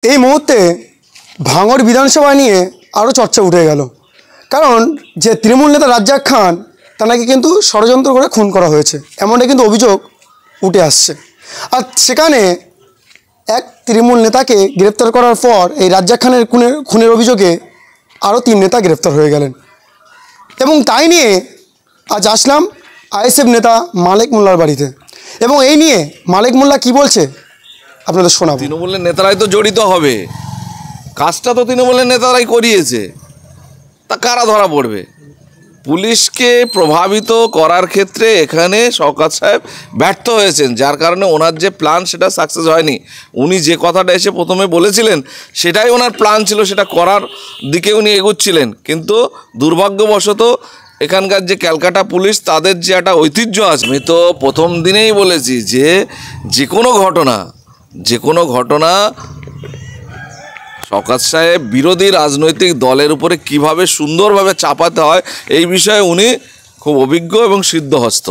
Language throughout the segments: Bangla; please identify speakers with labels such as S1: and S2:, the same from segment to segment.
S1: এই মুহূর্তে ভাঙড় বিধানসভা নিয়ে আরও চর্চা উঠে গেল, কারণ যে তৃণমূল নেতা রাজ্জাক খান তাকে কিন্তু ষড়যন্ত্র করে খুন করা হয়েছে, এমনটা কিন্তু অভিযোগ উঠে আসছে। আর সেখানে এক তৃণমূল নেতাকে গ্রেপ্তার করার পর এই রাজ্জাক খানের খুনের অভিযোগে আরও 3 নেতা গ্রেপ্তার হয়ে গেলেন। এবং তাই নিয়ে আজ আসলাম আইএসএফ নেতা মালেক মোল্লার বাড়িতে, এবং এই নিয়ে মালেক মোল্লা কি বলছে আপনাদের শোনাবো।
S2: তৃণমূলের নেতারাই তো জড়িত হবে, কাজটা তো তৃণমূলের নেতারাই করিয়েছে, তা কারা ধরা পড়বে? পুলিশকে প্রভাবিত করার ক্ষেত্রে এখানে শওকত সাহেব ব্যর্থ হয়েছেন, যার কারণে ওনার যে প্ল্যান সেটা সাকসেস হয়নি। উনি যে কথাটা এসে প্রথমে বলেছিলেন সেটাই ওনার প্ল্যান ছিল, সেটা করার দিকে উনি এগোচ্ছিলেন। কিন্তু দুর্ভাগ্যবশত এখানকার যে ক্যালকাটা পুলিশ, তাদের যে একটা ঐতিহ্য আছে, আমি তো প্রথম দিনেই বলেছি যে কোনো ঘটনা শওকত সাহেব বিরোধী রাজনৈতিক দলের উপরে কিভাবে সুন্দরভাবে চাপাতে হয় এই বিষয়ে উনি খুব অভিজ্ঞ এবং সিদ্ধহস্ত,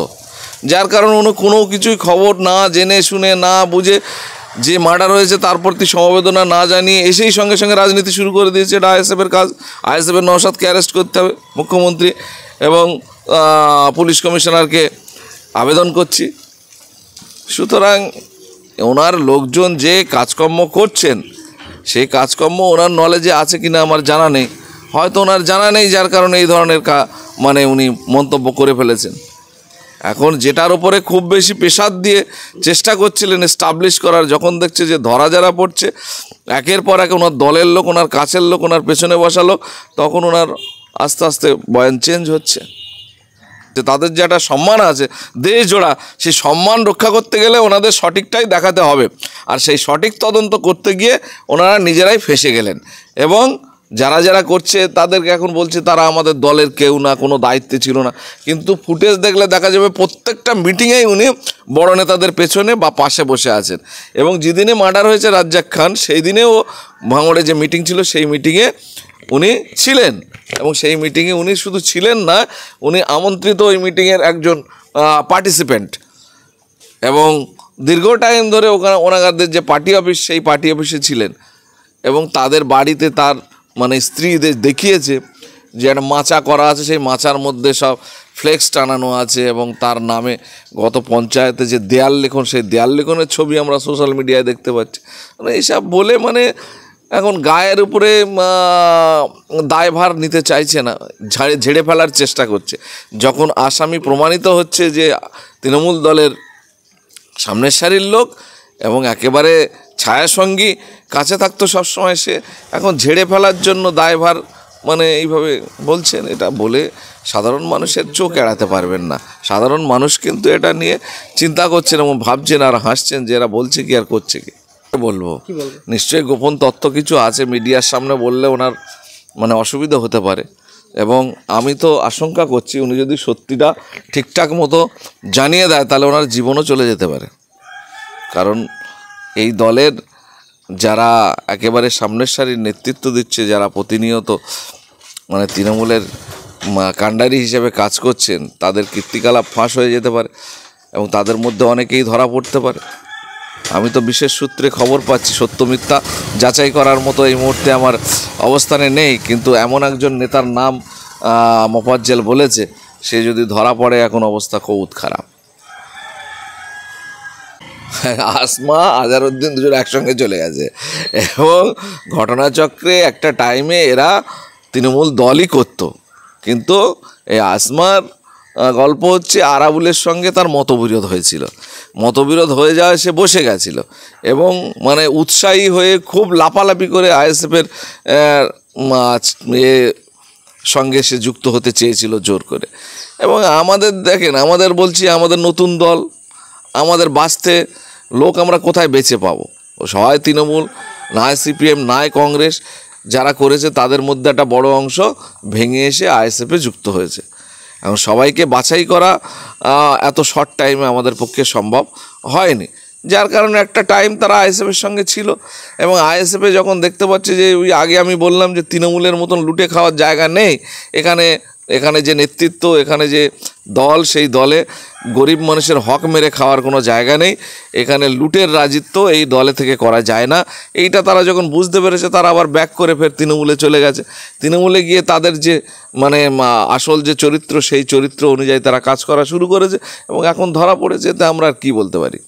S2: যার কারণে উনি কোনো কিছুই খবর না জেনে শুনে না বুঝে যে মার্ডার হয়েছে তার প্রতি সমবেদনা না জানিয়ে এসেই সঙ্গে সঙ্গে রাজনীতি শুরু করে দিয়েছে। এটা আইএসএফের কাজ। আইএসএফের নওশাদকে অ্যারেস্ট করতে হবে, মুখ্যমন্ত্রী এবং পুলিশ কমিশনারকে আবেদন করছি। সুতরাং ওনার লোকজন যে কাজকর্ম করছেন সেই কাজকর্ম ওনার নলেজে আছে কিনা আমার জানা নেই, হয়তো ওনার জানা নেই, যার কারণে এই ধরনের মানে উনি মন্তব্য করে ফেলেছেন। এখন যেটার উপরে খুব বেশি প্রেশার দিয়ে চেষ্টা করছিলেন এস্টাবলিশ করার, যখন দেখছে যে ধরা যারা পড়ছে একের পর এক ওনার দলের লোক, ওনার কাছের লোক ওনার পেছনে বসালো, তখন ওনার আস্তে আস্তে বয়ান চেঞ্জ হচ্ছে। যে তাদের যে একটা সম্মান আছে দেশ জোড়া, সেই সম্মান রক্ষা করতে গেলে ওনাদের সঠিকটাই দেখাতে হবে, আর সেই সঠিক তদন্ত করতে গিয়ে ওনারা নিজেরাই ফেঁসে গেলেন। এবং যারা যারা করছে তাদেরকে এখন বলছে তারা আমাদের দলের কেউ না, কোনো দায়িত্বে ছিল না, কিন্তু ফুটেজ দেখলে দেখা যাবে প্রত্যেকটা মিটিংয়েই উনি বড় নেতাদের পেছনে বা পাশে বসে আছেন। এবং যেদিনে মার্ডার হয়েছে রাজ্জাক খান সেই দিনেও ভাঙড়ে যে মিটিং ছিল সেই মিটিংয়ে উনি ছিলেন, এবং সেই মিটিংয়ে উনি শুধু ছিলেন না, উনি আমন্ত্রিত ওই মিটিংয়ের একজন পার্টিসিপেন্ট। এবং দীর্ঘ টাইম ধরে ওনাদের যে পার্টি অফিস সেই পার্টি অফিসে ছিলেন, এবং তাদের বাড়িতে তার মানে স্ত্রীদের দেখিয়েছে যে একটা মাচা করা আছে, সেই মাচার মধ্যে সব ফ্লেক্স টানানো আছে, এবং তার নামে গত পঞ্চায়েতে যে দেয়াল লিখন সেই দেয়াল লিখনের ছবি আমরা সোশ্যাল মিডিয়ায় দেখতে পাচ্ছি। মানে এইসব বলে মানে এখন গায়ের উপরে দায়ভার নিতে চাইছে না, ঝেড়ে ফেলার চেষ্টা করছে। যখন আসামি প্রমাণিত হচ্ছে যে তৃণমূল দলের সামনের সারির লোক এবং একেবারে ছায়াসঙ্গী কাছে থাকতো সবসময়, সে এখন ঝেড়ে ফেলার জন্য দায়ভার মানে এইভাবে বলছেন। এটা বলে সাধারণ মানুষের চোখ এড়াতে পারবেন না। সাধারণ মানুষ কিন্তু এটা নিয়ে চিন্তা করছেন এবং ভাবছেন আর হাসছেন যে এরা বলছে কি আর করছে কি। বলবো নিশ্চয়ই গোপন তথ্য কিছু আছে, মিডিয়ার সামনে বললে ওনার মানে অসুবিধা হতে পারে, এবং আমি তো আশঙ্কা করছি উনি যদি সত্যিটা ঠিকঠাক মতো জানিয়ে দেয় তাহলে ওনার জীবনও চলে যেতে পারে। কারণ এই দলের যারা একেবারে সামনের সারির নেতৃত্ব দিচ্ছে, যারা প্রতিনিয়ত মানে তৃণমূলের কাণ্ডারি হিসেবে কাজ করছেন, তাদের কীর্তিকলাপ ফাঁস হয়ে যেতে পারে এবং তাদের মধ্যে অনেকেই ধরা পড়তে পারে। আমি তো বিশেষ সূত্রে খবর পাচ্ছি, সত্য মিথ্যা যাচাই করার মতো এই মুহূর্তে আমার অবস্থানে নেই, কিন্তু এমন একজন নেতার নাম মোফাজ্জেল বলেছে, সে যদি ধরা পড়ে এখন অবস্থা খুব খারাপ। আসমা আজহারউদ্দিন দুজন একসঙ্গে চলে গেছে, এবং ঘটনাচক্রে একটা টাইমে এরা তৃণমূল দলই করতো, কিন্তু এই আসমার গল্প হচ্ছে আরাবুলের সঙ্গে তার মতবিরোধ হয়েছিল, মতবিরোধ হয়ে যাওয়ায় সে বসে গেছিল, এবং মানে উৎসাহী হয়ে খুব লাপালাপি করে আইএসএফের সঙ্গে সে যুক্ত হতে চেয়েছিল জোর করে। এবং আমাদের দেখেন, আমাদের বলছি আমাদের নতুন দল, আমাদের বাঁচতে লোক আমরা কোথায় বেঁচে পাবো? সবাই তৃণমূল, নয় সিপিএম, নয় কংগ্রেস, যারা করেছে তাদের মধ্যে একটা বড় অংশ ভেঙে এসে আইএসএফে যুক্ত হয়েছে। এখন সবাইকে বাছাই করা এত শর্ট টাইমে আমাদের পক্ষে সম্ভব হয়নি, যার কারণে একটা টাইম তারা আইএসএফের সঙ্গে ছিল। এবং আইএসএফে যখন দেখতে পাচ্ছে যে ওই আগে আমি বললাম যে তৃণমূলের মতন লুটে খাওয়ার জায়গা নেই, এখানে এখানে যে নেতৃত্ব, এখানে যে দল, সেই দলে গরিব মানুষের হক মেরে খাওয়ার কোনো জায়গা নেই। এখানে লুটের রাজত্ব এই দলে থেকে করা যায় না। এইটা তারা যখন বুঝতে পেরেছে, তারা আবার ব্যাক করে ফের তৃণমূলে চলে গেছে। তৃণমূলে গিয়ে তাদের যে মানে আসল যে চরিত্র, সেই চরিত্র অনুযায়ী তারা কাজ করা শুরু করেছে এবং এখন ধরা পড়েছে। তা আমরা আর কী বলতে পারি।